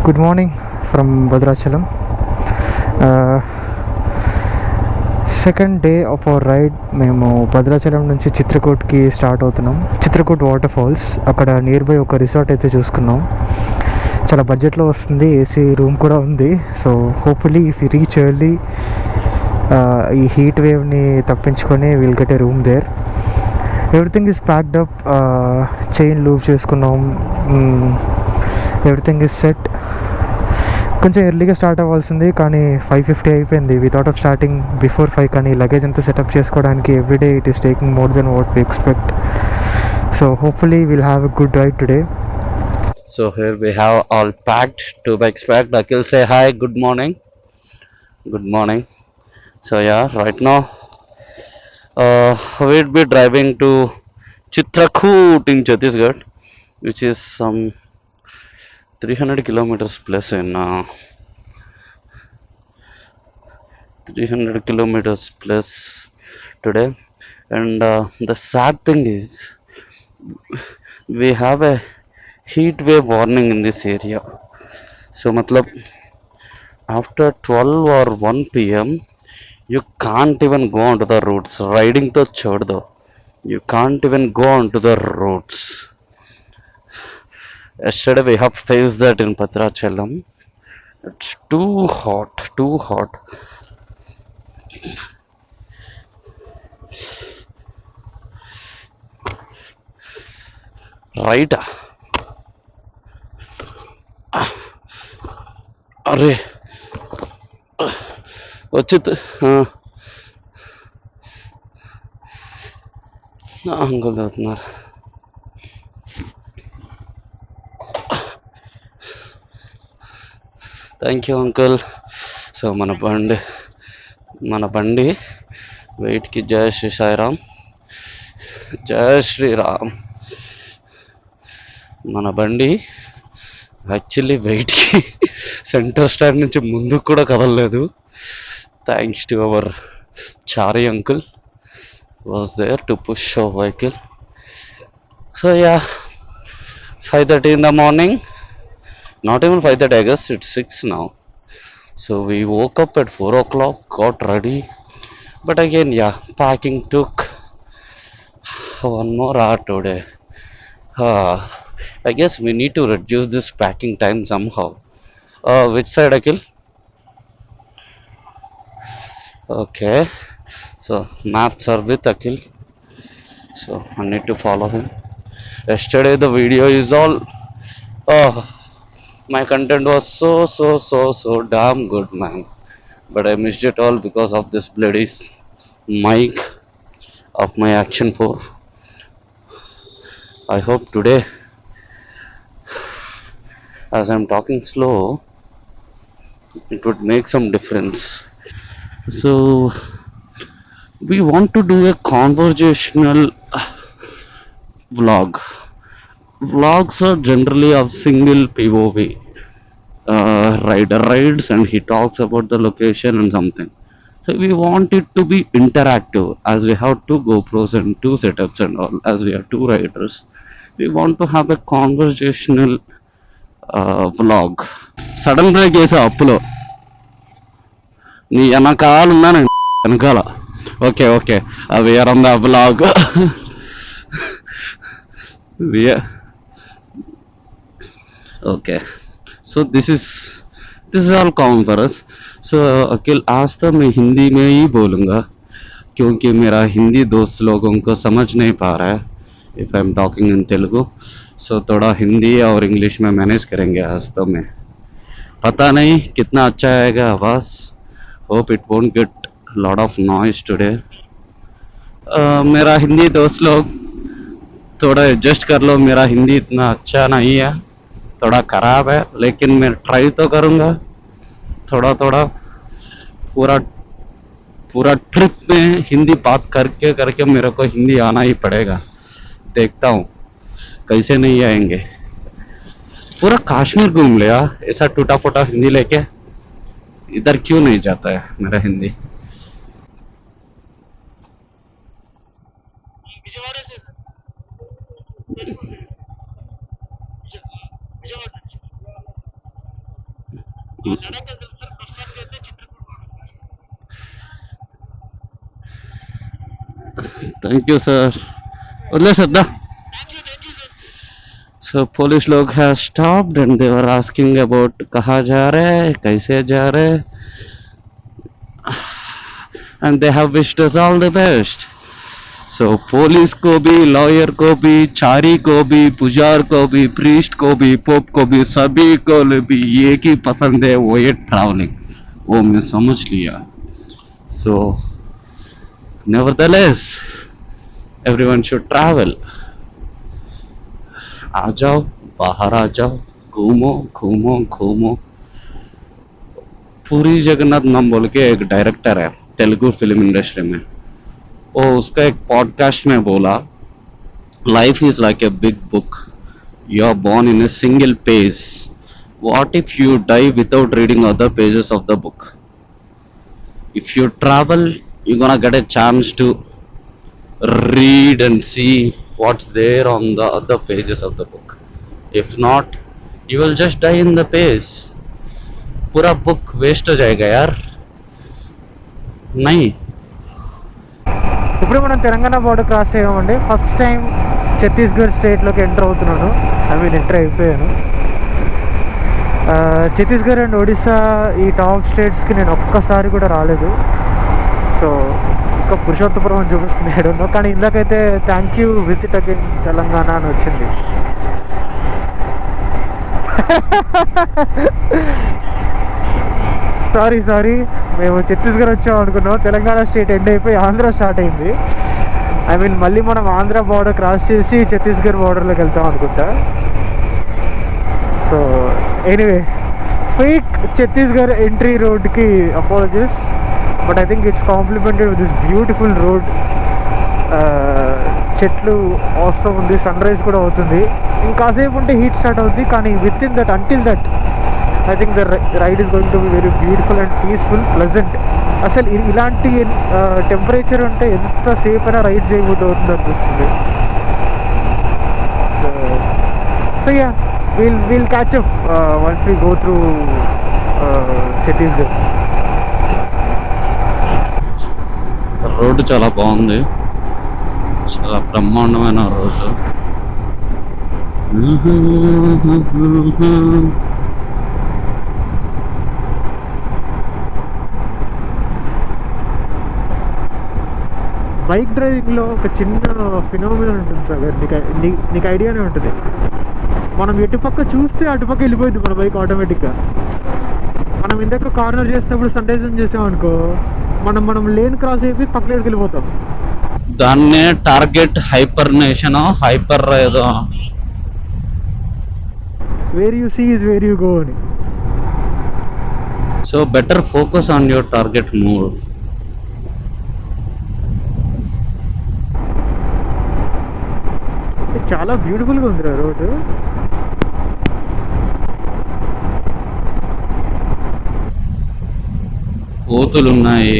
Good morning from Bhadrachalam. Second day of our ride మేము భద్రాచలం నుంచి చిత్రకూట్కి స్టార్ట్ అవుతున్నాం. చిత్రకూట్ వాటర్ ఫాల్స్ అక్కడ నియర్ బై ఒక రిసార్ట్ అయితే చూసుకున్నాం. చాలా బడ్జెట్లో వస్తుంది, ఏసీ రూమ్ కూడా ఉంది. So hopefully if you reach early ఈ హీట్ వేవ్ని తప్పించుకొని will get a room there. Everything is packed up, chain loose చేసుకున్నాం, ఎవ్రీథింగ్ ఈజ్ సెట్. కొంచెం ఎర్లీగా స్టార్ట్ అవ్వాల్సింది కానీ 5:50 అయిపోయింది. వితౌట్ ఆఫ్ స్టార్టింగ్ బిఫోర్ 5, కానీ లగేజ్ అంతా సెటప్ చేసుకోవడానికి everyday it is taking more than what we expect. So hopefully will have a good ride today. So here we have all packed, 2 bags packed. Akhil, say hi, good morning. Good morning. So yeah, right now we'll be driving to Chitrakoot in Chhattisgarh, which is some 300 kilometers plus in 300 kilometers plus today. And the sad thing is we have a heat wave warning in this area. So matlab after 12 or 1 p.m. you can't even go onto the roads. Riding to chod do. You can't even go onto the roads. Yesterday we have faced that in Bhadrachalam. It's too hot, too hot. Right? అరే వచ్చి uncle అవుతున్నారు. Thank you uncle. So మన బండి వెయిట్కి జయ శ్రీ సాయిరామ్, జయ శ్రీరామ్. మన బండి actually వెయిట్కి centre stand నుంచి ముందుకు కూడా కదలలేదు. Thanks to our Chari uncle was there to push our vehicle. So yeah, 5:30 in the morning, not even 5:30, I guess it's 6 now. So we woke up at 4 o'clock, got ready, but again yeah, packing took one more hour today. I guess we need to reduce this packing time somehow. Which side, Akhil? Okay, so maps are with Akhil, so I need to follow him. Yesterday the video is all, oh, my content was so damn good, man, but I missed it all because of this bloody mic of my Action 4. I hope today, as I'm talking slow, it would make some difference. So we want to do a conversational vlog. Vlogs are generally of single POV. Rider rides and he talks about the location and something. So we want it to be interactive, as we have 2 GoPros and 2 setups and all, as we are 2 riders. We want to have a conversational vlog. Sudden brake చేసా అప్పులో, నీ వెనకాల ఉన్నాను, వెనకాల. Okay okay, we're on the vlog. Okay, so this is all common for us. So Akhil, आज तो मैं हिंदी में ही बोलूँगा क्योंकि मेरा हिंदी दोस्त लोगों को समझ नहीं पा रहा है if I am talking in Telugu. So थोड़ा हिंदी और इंग्लिश में मैनेज करेंगे आज तो. मैं पता नहीं कितना अच्छा आएगा आवाज़. Hope it won't get lot of noise today. मेरा हिंदी दोस्त लोग थोड़ा एडजस्ट कर लो. मेरा हिंदी इतना अच्छा नहीं है, थोड़ा ख़राब है, लेकिन मैं ट्राई तो करूँगा थोड़ा थोड़ा. पूरा पूरा ट्रिप में हिंदी बात करके करके मेरे को हिंदी आना ही पड़ेगा. देखता हूँ कैसे नहीं आएंगे. पूरा कश्मीर घूम लिया ऐसा टूटा फूटा हिंदी लेके, इधर क्यों नहीं जाता है मेरा हिंदी. Thank you sir. उल्ले सद्दा. So police log has stopped and they were asking about कहाँ जा रहे हैं, कैसे जा रहे हैं, and they have wished us all the best. So police को भी, lawyer को भी, चारी को भी, पुजार को भी, priest को भी, पोप को भी, सभी को भी एक ही पसंद है, वो ये traveling. वो मैं समझ लिया. So nevertheless everyone should travel. आ जाओ, बाहर आ जाओ, घूमो घूमो घूमो. पूरी जगन्नाथ नाम बोल के एक डायरेक्टर है तेलुगु फिल्म इंडस्ट्री में. वो उसका एक पॉडकास्ट में बोला, life is like a big book, you are born in a single page. What if you die without reading other pages of the book? If you travel, you're gonna get a chance to read and see what's there on the other pages of the book. If not, you will just die in the page. पूरा book waste हो जाएगा यार. नहीं. ఇప్పుడు మనం Telangana border cross అయ్యామండి. First time Chhattisgarh స్టేట్లోకి enter అవుతున్నాను. ఎంటర్ అయిపోయాను. ఛత్తీస్గఢ్ అండ్ ఒడిస్సా ఈ టాప్ స్టేట్స్కి నేను ఒక్కసారి కూడా రాలేదు. సో ఇంకా పురుషోత్తపురం అని చూపిస్తుంది ఏడున్నో, కానీ ఇందాకైతే thank you visit again Telangana అని వచ్చింది. సారీ మేము ఛత్తీస్గఢ్ వచ్చాం అనుకున్నాం. తెలంగాణ స్టేట్ ఎండ్ అయిపోయి ఆంధ్ర స్టార్ట్ అయింది. ఐ మీన్ మళ్ళీ మనం ఆంధ్ర బార్డర్ క్రాస్ చేసి ఛత్తీస్గఢ్ బార్డర్లోకి వెళ్తాం అనుకుంటా. So anyway, fake Chhattisgarh entry రోడ్కి apologies, but I think it's complimented with this beautiful road. చెట్లు అవసరం ఉంది, సన్ రైజ్ కూడా అవుతుంది. ఇంకాసేపు ఉంటే హీట్ స్టార్ట్ అవుద్ది, కానీ within that, until that I think the ride is going to be very beautiful and peaceful, pleasant. అసలు ఇలాంటి టెంపరేచర్ ఉంటే ఎంతసేపు అయినా రైడ్ చేయబోతు అవుతుంది అనిపిస్తుంది. So yeah, we'll catch up once we go through Chhattisgarh. Road చాలా బాగుంది, చాలా బ్రహ్మాండమైన రోడ్డు. బైక్ డ్రైవింగ్లో ఒక చిన్న ఫినామినల్ ఉంటుంది సార్, నీకు ఐడియానే ఉంటుంది. మనం ఎటుపక్క చూస్తే అటుపక్క వెళ్ళిపోయింది మన బైక్ ఆటోమేటిక్గా. మనం ఇందాక కార్నర్ చేసినప్పుడు సన్ రైజ్ చేసామనుకో, మనం లేన్ క్రాస్ అయిపోయి పక్కకి వెళ్ళిపోతాం. దాన్నే టార్గెట్ హైపర్నేషన్, హైపర్ ఏదో, where you see is where you go అని. So better focus on your target more. చాలా బ్యూటిఫుల్గా ఉంది రా రోడ్డు. కోతులున్నాయి.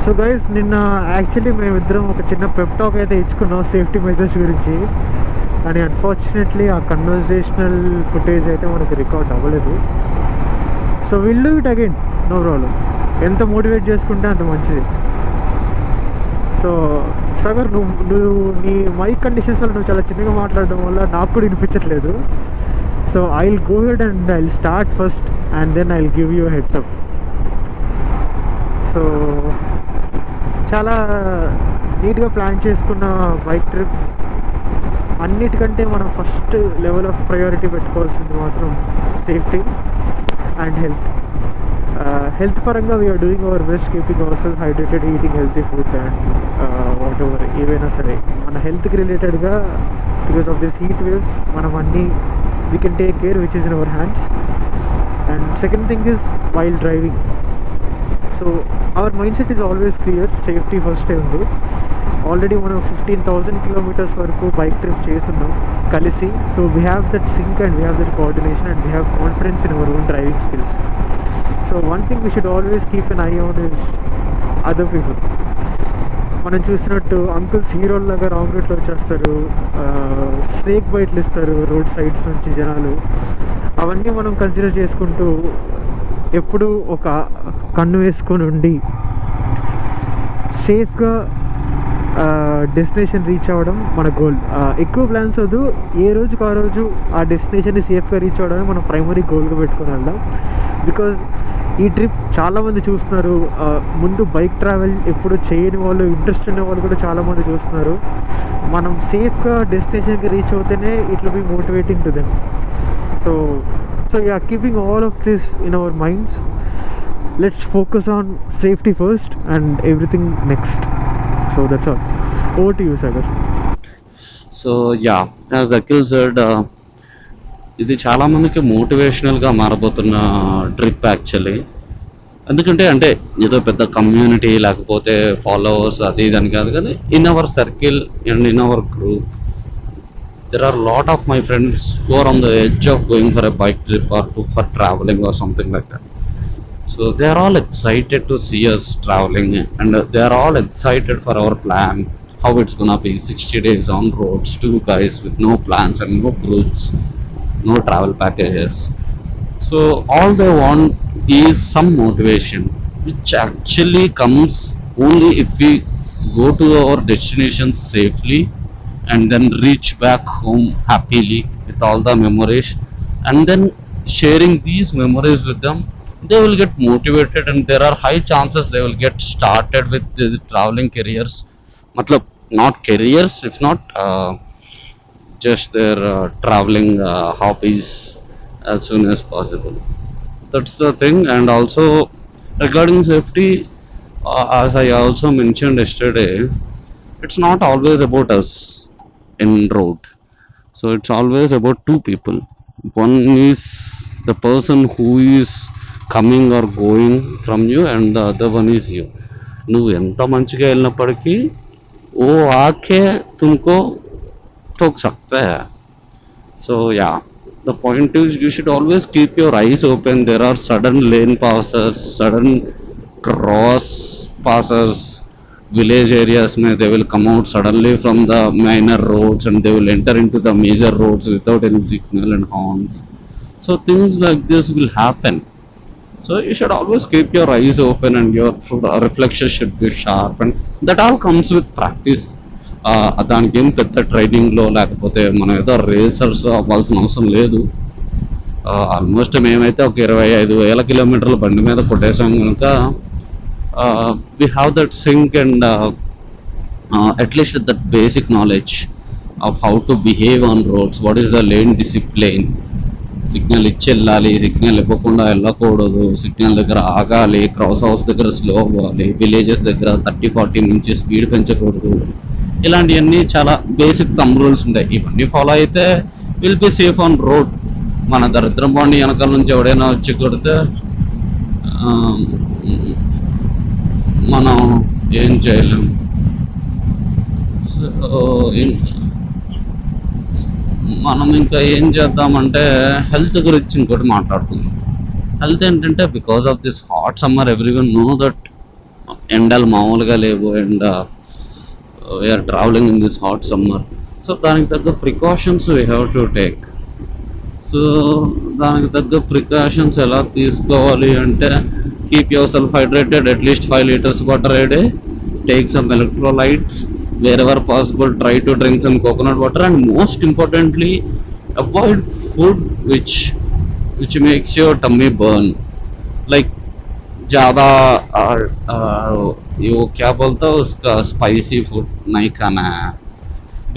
సో గైస్, నిన్న యాక్చువల్లీ మేమిద్దరం ఒక చిన్న పెప్ టాక్ అయితే ఇచ్చుకున్నాం సేఫ్టీ మెజర్స్ గురించి, కానీ అన్ఫార్చునేట్లీ ఆ కన్వర్జేషనల్ ఫుటేజ్ అయితే మనకు రికార్డ్ అవ్వలేదు. So will do it again, no problem. ఎంత మోటివేట్ చేసుకుంటే అంత మంచిది. సో సాగర్, నువ్వు నీ మైక్ కండిషన్స్లో నువ్వు చాలా చిన్నగా మాట్లాడడం వల్ల నాకు కూడా వినిపించట్లేదు. So I will go head and I will start first and then I will give you heads up. So చాలా నీట్గా ప్లాన్ చేసుకున్న బైక్ ట్రిప్. అన్నిటికంటే మనం ఫస్ట్ లెవెల్ ఆఫ్ ప్రయారిటీ పెట్టుకోవాల్సింది మాత్రం సేఫ్టీ అండ్ హెల్త్. హెల్త్ పరంగా we're doing our best, keeping our self hydrated, eating healthy food and whatever ఏవైనా సరే మన హెల్త్కి రిలేటెడ్గా because of this heat waves మనం అన్నీ we can take care which is in our hands. And second thing is while driving. So our mindset is always clear, safety first ఉంది. Already మనం 15,000 kilometres వరకు bike trip చేస్తున్నాం కలిసి. So we have that sync and we have that coordination and we have confidence in our own driving skills. So one thing we should always keep an eye on is other people. మనం చూసినట్టు uncles హీరోల్లాగా wrong రూట్లో వచ్చేస్తారు, snake బైట్లు ఇస్తారు road sides నుంచి జనాలు. అవన్నీ మనం కన్సిడర్ చేసుకుంటూ ఎప్పుడు ఒక కన్ను వేసుకొని ఉండి సేఫ్గా డెస్టినేషన్ రీచ్ అవ్వడం మన గోల్. ఎక్కువ ప్లాన్స్ వద్దు, ఏ రోజుకు ఆ రోజు ఆ డెస్టినేషన్ని సేఫ్గా రీచ్ అవ్వడమే మనం ప్రైమరీ గోల్గా పెట్టుకొని వెళ్దాం. బికాజ్ ఈ ట్రిప్ చాలామంది చూస్తున్నారు, ముందు బైక్ ట్రావెల్ ఎప్పుడు చేయని వాళ్ళు, ఇంట్రెస్ట్ ఉన్న వాళ్ళు కూడా చాలామంది చూస్తున్నారు. మనం సేఫ్గా డెస్టినేషన్కి రీచ్ అవుతేనే it will be motivating to them. So yeah, keeping all of this in our minds, let's focus on safety first and everything next. So that's all. Over to you, Sagar. So yeah, as Akhil said, ఇది చాలా మందికి మోటివేషనల్గా మారబోతున్న trip actually. ఎందుకంటే అంటే ఏదో పెద్ద community లేకపోతే followers అది ఇదని కాదు, కానీ in our circle and in our group there are a lot of my friends who are on the edge of going for a bike trip or for traveling or something like that. So they are all excited to see us traveling, and they are all excited for our plan, how it's gonna be 60 days on roads, two guys with no plans and no groups, no travel packages. So all they want is some motivation, which actually comes only if we go to our destination safely and then reach back home happily with all the memories, and then sharing these memories with them. They will get motivated and there are high chances they will get started with the traveling careers. Matlab, not careers, if not just their traveling hobbies as soon as possible. That's the thing. And also regarding safety, as I also mentioned yesterday, it's not always about us in road. So it's always about two people. One is the person who is coming or going from you, and the other one is you. నువ్వు ఎంత మంచిగా వెళ్ళినప్పటికీ ఓ ఆకే తుమ్కో ठोक सकता है. So yeah, the point is you should always keep your eyes open. There are sudden lane passes, sudden cross passes, village areas mein they will come out suddenly from the minor roads and they will enter into the major roads without any signal and horns. So things like this will happen. So you should always keep your eyes open and your reflection should be sharp, and that all comes with practice. దానికి ఏం పెద్ద ట్రైనింగ్లో లేకపోతే మనం ఏదో racers అవ్వాల్సిన అవసరం లేదు. ఆల్మోస్ట్ మేమైతే ఒక 25,000 కిలోమీటర్ల బండి మీద కొట్టేసాం కనుక we have that sync and at least that basic knowledge of how to behave on roads. What is the lane discipline? Signal ఇచ్చి వెళ్ళాలి, సిగ్నల్ ఇవ్వకుండా వెళ్ళకూడదు, సిగ్నల్ దగ్గర ఆగాలి, క్రాస్ హౌస్ దగ్గర స్లో అవ్వాలి, విలేజెస్ దగ్గర 30-40 నుంచి స్పీడ్ పెంచకూడదు. ఇలాంటివన్నీ చాలా బేసిక్ థంబ్ రూల్స్ ఉంటాయి. ఇవన్నీ ఫాలో అయితే will be safe on road. మన దరిద్రం బాండి వెనకాల నుంచి ఎవడైనా వచ్చి కొడితే మనం ఏం చేయలేం. సో మనం ఇంకా ఏం చేద్దామంటే హెల్త్ గురించి ఇంకోటి మాట్లాడుకుందాం. హెల్త్ ఏంటంటే because of this hot summer everyone know that ఎండలు మామూలుగా లేవు and we're travelling in this hot summer. So దానికి తగ్గ precautions we have to take. So దానికి తగ్గ ప్రికాషన్స్ ఎలా తీసుకోవాలి అంటే keep your self hydrated, at least 5 liters water a day, take some electrolytes, wherever possible try to drink some coconut water, and most importantly avoid food which makes your tummy burn, like ज़्यादा वो क्या बोलता है उसका spicy food नहीं खाना है,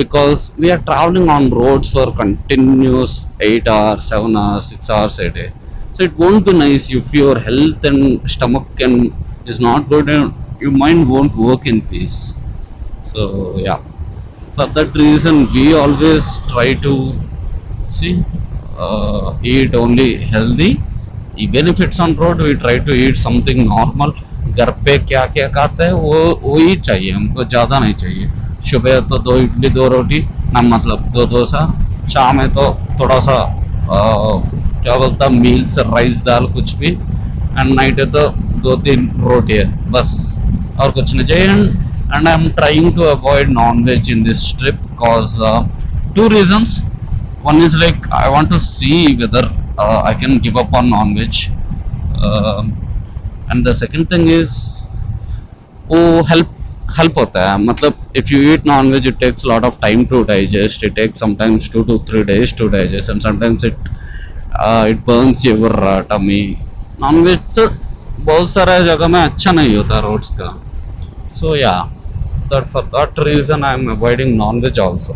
because we are traveling on roads for continuous 8 hours, 7 hours, 6 hours a day. So it won't be nice if your health and stomach is not good and your mind won't work in peace. So yeah, for that reason we always try to eat only healthy. Even if it's on road, we try to eat something normal. घर पे क्या क्या खाते हैं वो ही चाहिए हमको, ज़्यादा नहीं चाहिए. सुबह तो 2 इडली 2 रोटी ना मतलब 2 डोसा, शाम में तो थोड़ा सा क्या बोलता मील्स राइस दाल कुछ भी, एंड नाइट है तो 2-3 रोटी है बस, और कुछ नहीं चाहिए. And I'm trying to avoid non-veg in this trip cause 2 reasons. One is like I want to see whether I can give up on non-veg, and the second thing is वो help होता है. मतलब if you eat non-veg it takes a lot of time to digest. It takes sometimes 2 to 3 days to digest, and sometimes it burns your tummy. Non-veg तो बहुत सारा जगह में अच्छा नहीं होता रोड्स का. So yeah, that for that reason I am avoiding non-veg also.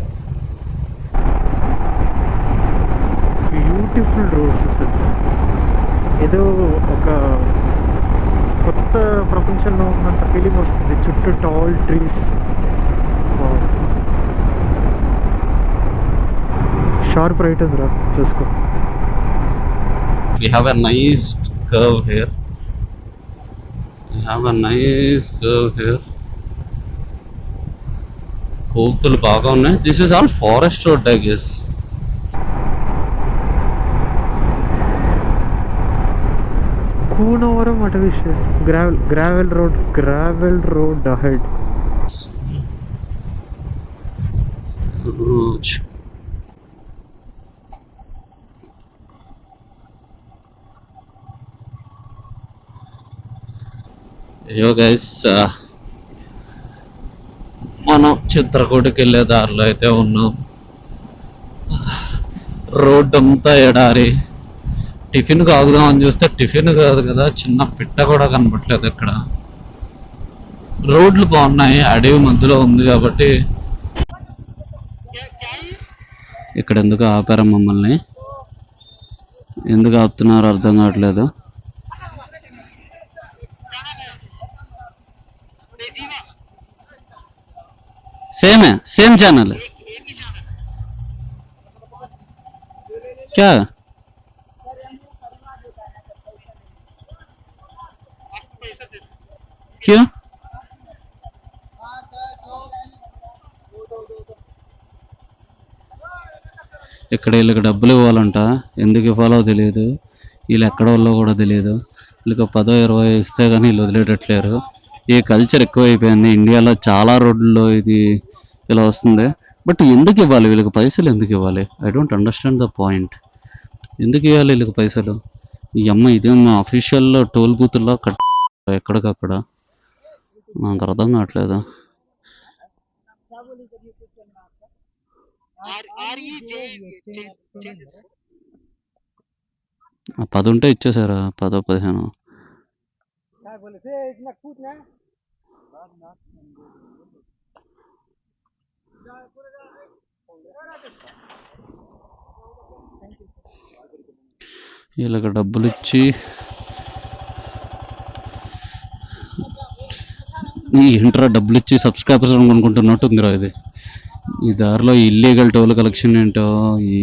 Beautiful roads అసలు ఏదో ఒక కొత్త ప్రపంచంలో ఉన్నంత ఫీలింగ్ వస్తుంది. చుట్టూ టాల్ ట్రీస్, షార్ప్ రైట్ ఉందిరా చూసుకో. We have a nice curve here. కోతులు బాగా ఉన్నాయి. This is all forest road I guess. Kunavaram అటవీ గ్రావెల్ రోడ్ అహెడ్. అయ్యో గైస్, మనం చిత్రకూటకి వెళ్ళే దారిలో అయితే ఉన్నాం. రోడ్డు అంతా ఎడారి. టిఫిన్ కాగుదాం అని చూస్తే టిఫిన్ కాదు కదా, చిన్న పిట్ట కూడా కనపట్లేదు ఇక్కడ. రోడ్లు బాగున్నాయి, అడవి మధ్యలో ఉంది కాబట్టి. ఇక్కడ ఎందుకు ఆపారు మమ్మల్ని, ఎందుకు ఆపుతున్నారో అర్థం కావట్లేదు. सेम है, सेम चैनल है क्या? क्यों? ఇక్కడ వీళ్ళకి డబ్బులు ఇవ్వాలంట, ఎందుకు ఇవ్వాలో తెలియదు, వీళ్ళు ఎక్కడ వాళ్ళో కూడా తెలియదు. వీళ్ళకి 10-20 ఇస్తే కానీ వీళ్ళు వదిలేటట్లేరు. ఈ కల్చర్ ఎక్కువైపోయింది ఇండియాలో, చాలా రోడ్లలో ఇది ఇలా వస్తుంది. బట్ ఎందుకు ఇవ్వాలి వీళ్ళకి పైసలు, ఎందుకు ఇవ్వాలి? I don't understand the point. ఎందుకు ఇవ్వాలి వీళ్ళకి పైసలు? ఈ అమ్మ ఇదేమో అఫీషియల్లో టోల్ బూత్లో ఎక్కడికక్కడ, నాకు అర్థం కావట్లేదు. ఆ 10 ఉంటే ఇచ్చేసారా, 10-15. వీళ్ళకి డబ్బులు ఇచ్చి ఈ ఇంట్రా డబ్బులు ఇచ్చి సబ్స్క్రైబర్స్ కొనుక్కుంటున్నట్టు ఉందిరా ఇది. ఈ దారిలో ఇల్లీగల్ టోల్ కలెక్షన్ ఏంటో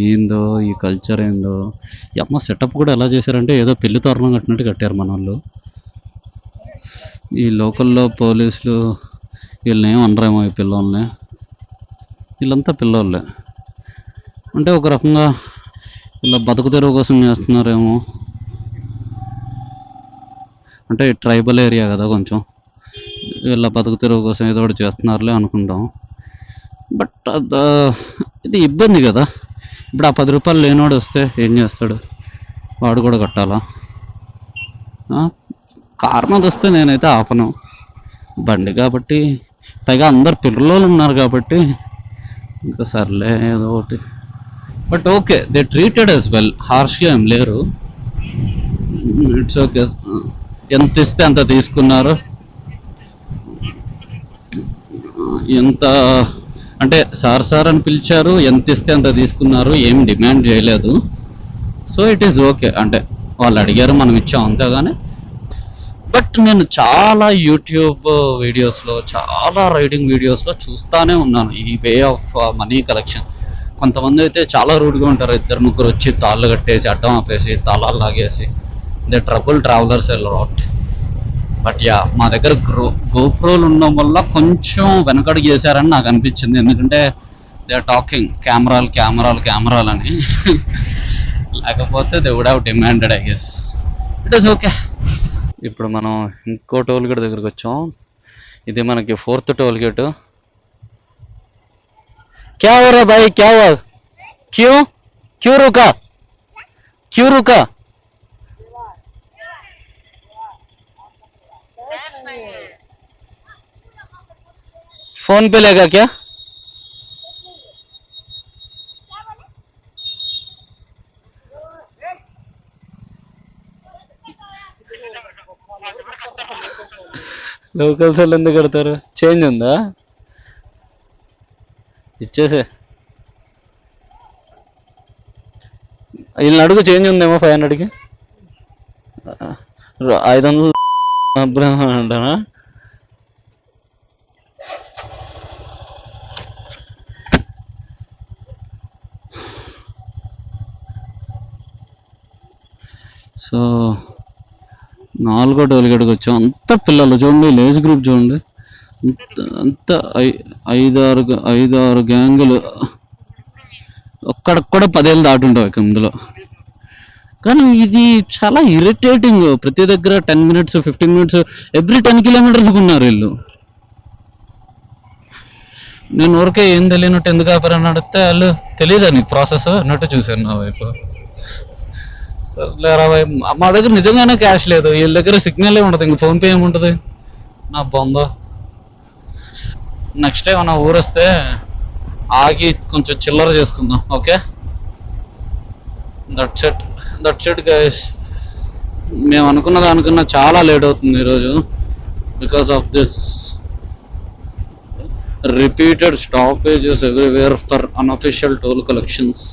ఏందో, ఈ కల్చర్ ఏందో. ఈ అమ్మ సెటప్ కూడా ఎలా చేశారంటే ఏదో పెళ్లి తోరణం కట్టినట్టు కట్టారు మన వాళ్ళు. ఈ లోకల్లో పోలీసులు వీళ్ళని ఏం అనరేమో, ఈ పిల్లోళ్ళని. వీళ్ళంతా పిల్లోళ్ళే అంటే ఒక రకంగా ఇలా బతుకు తెరువు కోసం చేస్తున్నారేమో. అంటే ట్రైబల్ ఏరియా కదా కొంచెం, వీళ్ళ బతుకు తెరువు కోసం ఏదో ఒకటి చేస్తున్నారులే అనుకుంటాం. బట్ ఇది ఇబ్బంది కదా. ఇప్పుడు ఆ 10 రూపాయలు లేనివాడు వస్తే ఏం చేస్తాడు, వాడు కూడా కట్టాలా? కారు మీద వస్తే నేనైతే ఆపను, బండి కాబట్టి, పైగా అందరు పిల్లలు ఉన్నారు కాబట్టి ఇంకా సర్లే ఏదో ఒకటి. But okay, they treated us well, హార్ష్గా ఏం లేరు. It's okay. ఎంత ఇస్తే అంత తీసుకున్నారు. ఎంత అంటే సార్ అని పిలిచారు, ఎంత ఇస్తే అంత తీసుకున్నారు, ఏం డిమాండ్ చేయలేదు. So it is okay. అంటే వాళ్ళు అడిగారు, మనం ఇచ్చాం అంతేగాని. బట్ నేను చాలా యూట్యూబ్ వీడియోస్లో, చాలా రైడింగ్ వీడియోస్లో చూస్తూనే ఉన్నాను ఈ వే ఆఫ్ మనీ కలెక్షన్. కొంతమంది అయితే చాలా రూడ్గా ఉంటారు, 2-3 వచ్చి తాళ్ళు కట్టేసి అడ్డం ఆపేసి తాళాలు లాగేసి. They trouble travellers a lot. But yeah మా దగ్గర గోప్రోలు ఉండడం వల్ల కొంచెం వెనకడుగు చేశారని నాకు అనిపించింది. ఎందుకంటే దే ఆర్ టాకింగ్ కెమెరాలు అని. లేకపోతే they would have demanded, I guess. It is okay. ఇప్పుడు మనం ఇంకో టోల్ గేట్ దగ్గరికి వచ్చాం. ఇది మనకి 4th టోల్ గేట్. क्या हो रहा भाई, क्या हुआ? क्यों क्यों रुका? फोन पे लेगा क्या? లోకల్స్ వాళ్ళు ఎందుకు కడతారు? చేంజ్ ఉందా? ఇచ్చేసే. వీళ్ళని అడుగు, చేంజ్ ఉందేమో 500కి. 500 అంటానా? సో 4వ టోల్ గేట్కి వచ్చాం. అంత పిల్లలు చూడండి, ఏజ్ గ్రూప్ చూడండి, అంత 5-6 గ్యాంగులు. ఒక్కడికి కూడా 10 ఏళ్ళు దాటుంటావు ఇందులో. కానీ ఇది చాలా ఇరిటేటింగ్. ప్రతి దగ్గర 10 minutes 15 minutes ఎవ్రీ 10 kilometers ఉన్నారు వీళ్ళు. నేను ఊరికే ఏం తెలియనట్టు ఎందుకు ఆపారని అడిగితే వాళ్ళు తెలియదా నీకు ప్రాసెస్ అన్నట్టు చూశాను నా వైపు. సర్లేరా భాయ్, మా దగ్గర నిజంగానే క్యాష్ లేదు, వీళ్ళ దగ్గర సిగ్నలే ఉండదు, ఇంక ఫోన్పే ఏముంటుంది నా బొందో. నెక్స్ట్ టైం మన ఊరు వస్తే ఆగి కొంచెం చిల్లర చేసుకుందాం. Okay, that's it guys. మేము అనుకున్న చాలా లేట్ అవుతుంది ఈరోజు because of this repeated stoppages everywhere for unofficial toll collections.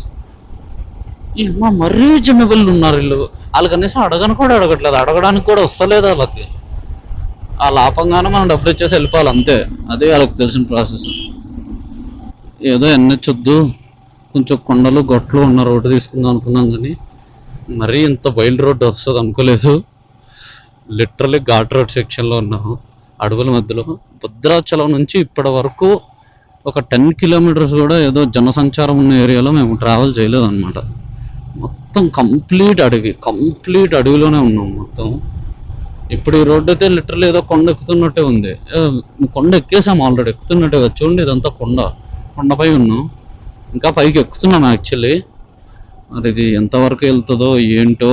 మా మరీ రీజనబుల్ ఉన్నారు వీళ్ళు. వాళ్ళకి కనీసం అడగను కూడా అడగట్లేదు, అడగడానికి కూడా వస్తలేదు వాళ్ళకి. ఆ లాపంగానే మనం డబ్బులు ఇచ్చేసి వెళ్ళిపోవాలి అంతే. అదే వాళ్ళకి తెలిసిన ప్రాసెస్. ఏదో ఎన్నొచ్చొద్దు, కొంచెం కొండలు గొట్లు ఉన్న రోడ్డు తీసుకుందాం అనుకున్నాం, కానీ మరీ ఇంత వైల్డ్ రోడ్ వస్తుంది అనుకోలేదు. లిటరలీ ఘాట్ రోడ్ సెక్షన్లో ఉన్నాము, అడవుల మధ్యలో. భద్రాచలం నుంచి ఇప్పటి వరకు ఒక 10 kilometers కూడా ఏదో జనసంచారం ఉన్న ఏరియాలో మేము ట్రావెల్ చేయలేదు అనమాట. మొత్తం కంప్లీట్ అడవిలోనే ఉన్నాం మొత్తం. ఇప్పుడు ఈ రోడ్డు అయితే లిటరలీ ఏదో కొండ ఎక్కుతున్నట్టే ఉంది. కొండ ఎక్కేసాము ఆల్రెడీ, ఎక్కుతున్నట్టే కదా. చూడండి, ఇదంతా కొండపై ఉన్నాం, ఇంకా పైకి ఎక్కుతున్నాం యాక్చువల్లీ. మరి ఇది ఎంతవరకు వెళ్తుందో ఏంటో,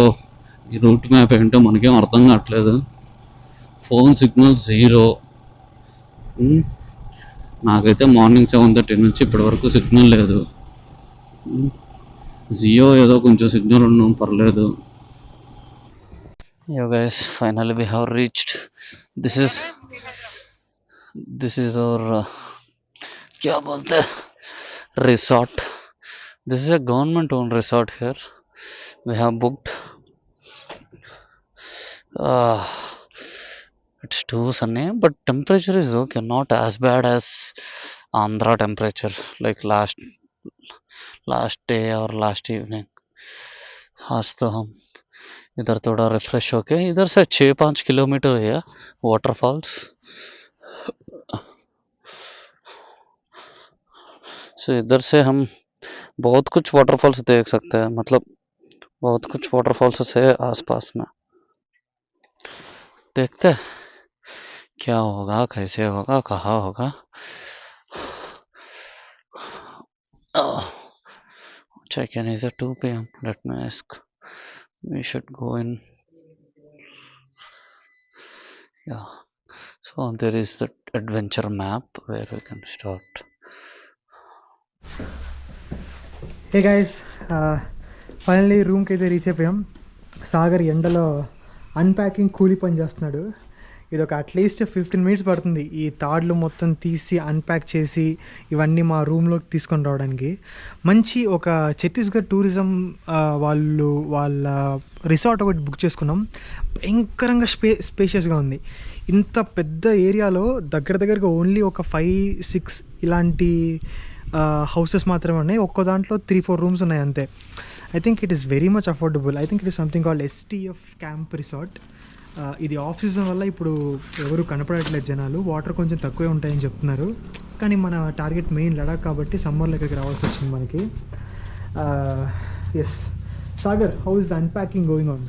ఈ రూట్ మ్యాప్ ఏంటో మనకేం అర్థం కావట్లేదు. Phone signal 0. నాకైతే మార్నింగ్ 7:30 నుంచి ఇప్పటి వరకు సిగ్నల్ లేదు. జియో ఏదో కొంచెం సిగ్నల్ ఉన్నాం, పర్లేదు. Yo guys, finally we have reached. This is our क्या बोलते हैं, resort. This is a government owned resort here. We have booked. It's too sunny, but temperature is okay, not as bad as Andhra temperature like last day or last evening. आज तो हम इधर थोड़ा refresh होके, इधर से 6-5 kilometre है waterfalls. सो इधर से हम बहुत कुछ वाटरफॉल्स देख सकते हैं, मतलब बहुत कुछ वाटरफॉल्स है आसपास में. देखते हैं क्या होगा, कैसे होगा, कहाँ होगा. Check-in is at 2 p.m. Let me ask. We should go in. Yeah. So there is the adventure map where we can start. Hey guys, finally రూమ్కి అయితే రీచ్ అయిపోయాం. సాగర్ ఎండలో అన్ప్యాకింగ్ కూలీ పని చేస్తున్నాడు. ఇది ఒక అట్లీస్ట్ 15 minutes పడుతుంది ఈ తాడ్లు మొత్తం తీసి అన్ప్యాక్ చేసి ఇవన్నీ మా రూమ్లోకి తీసుకొని రావడానికి. మంచి ఒక ఛత్తీస్గఢ్ టూరిజం వాళ్ళ రిసార్ట్ ఒకటి బుక్ చేసుకున్నాం. భయంకరంగా స్పేషియస్గా ఉంది. ఇంత పెద్ద ఏరియాలో దగ్గరగా ఓన్లీ ఒక 5-6 ఇలాంటి హౌసెస్ మాత్రమే ఉన్నాయి. ఒక్కో దాంట్లో 3-4 rooms ఉన్నాయి అంతే. I think it is very much affordable. I think it is something called STF camp resort. ఇది ఆఫ్ సీజన్ వల్ల ఇప్పుడు ఎవరు కనపడట్లేదు జనాలు, వాటర్ కొంచెం తక్కువే ఉంటాయని చెప్తున్నారు. కానీ మన టార్గెట్ మెయిన్ లడాక్ కాబట్టి సమ్మర్లో ఇక్కడికి రావాల్సి వచ్చింది మనకి. Yes Sagar, how is the unpacking going on?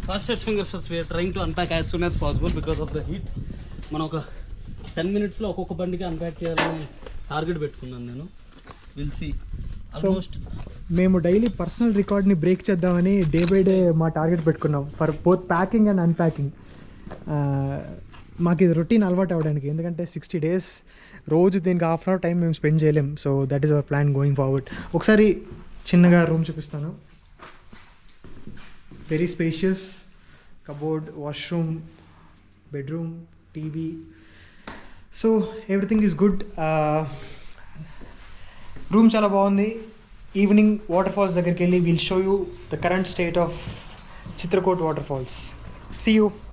First fingers we're trying to unpack as soon as possible because of the heat. మనం ఒక 10 minutesలో ఒక్కొక్క బండికి అన్ప్యాక్ చేయాలని టార్గెట్ పెట్టుకున్నాను నేను. Will see. ఆల్మోస్ట్ మేము డైలీ పర్సనల్ రికార్డ్ని బ్రేక్ చేద్దామని డే బై డే మా టార్గెట్ పెట్టుకున్నాం for both packing and unpacking. మాకు ఇది రొటీన్ అలవాటు అవ్వడానికి, ఎందుకంటే 60 days రోజు దీనికి హాఫ్ అన్ అవర్ టైం మేము స్పెండ్ చేయలేం. So that is our plan going forward. ఒకసారి చిన్నగా రూమ్ చూపిస్తాను. Very spacious, cupboard, washroom, bedroom, TV. So everything is good. Room చాలా బాగుంది. ఈవినింగ్ వాటర్ ఫాల్స్ దగ్గరికి వెళ్ళి will show you the current state of Chitrakoot waterfalls. See you.